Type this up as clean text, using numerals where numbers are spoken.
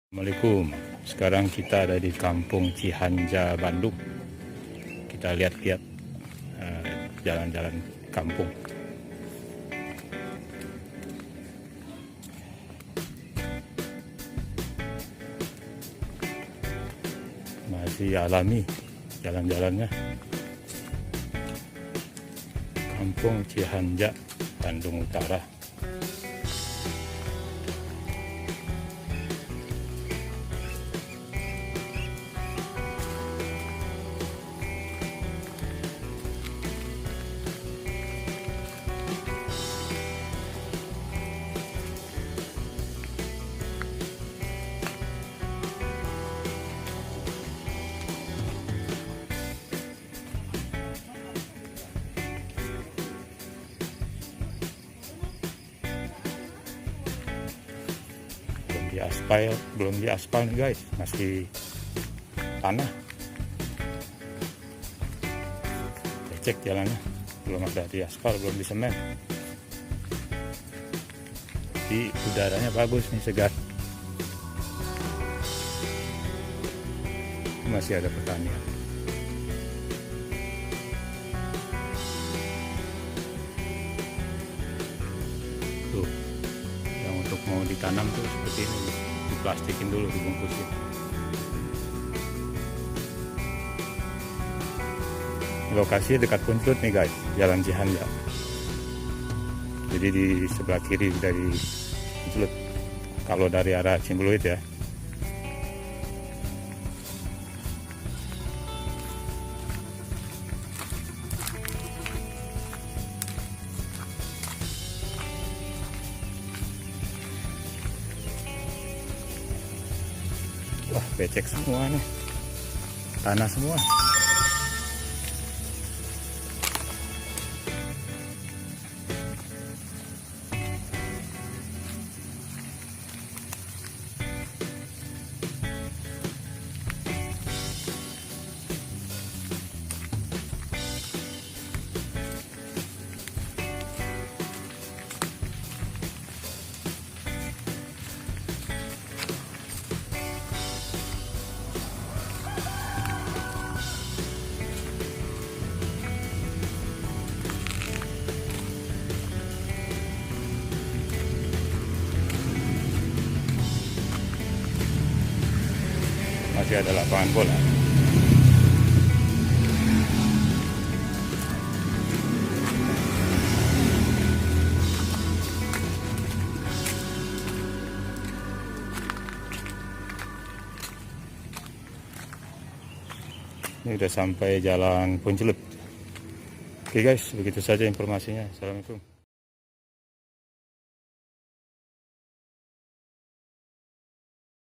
Assalamualaikum. Sekarang kita ada di Kampung Cihanja, Bandung. Kita lihat-lihat jalan-jalan kampung. Masih alami jalan-jalannya. Kampung Cihanja, Bandung Utara. Belum diaspal nih guys, masih tanah, cek jalannya, belum ada diaspal, belum disemen. Tapi udaranya bagus nih, segar, masih ada pertanian. Tuh, yang untuk mau ditanam tuh seperti ini, diplastikin dulu, dibungkusin. Lokasi dekat Puncut nih guys, Jalan Cihanja. Jadi di sebelah kiri dari Puncut, kalau dari arah Cimbuluit ya. Wah, becek semua nih, tanah semua. Masih ada lapangan bola. Ini udah sampai Jalan Puncelut. Oke guys, begitu saja informasinya. Assalamualaikum.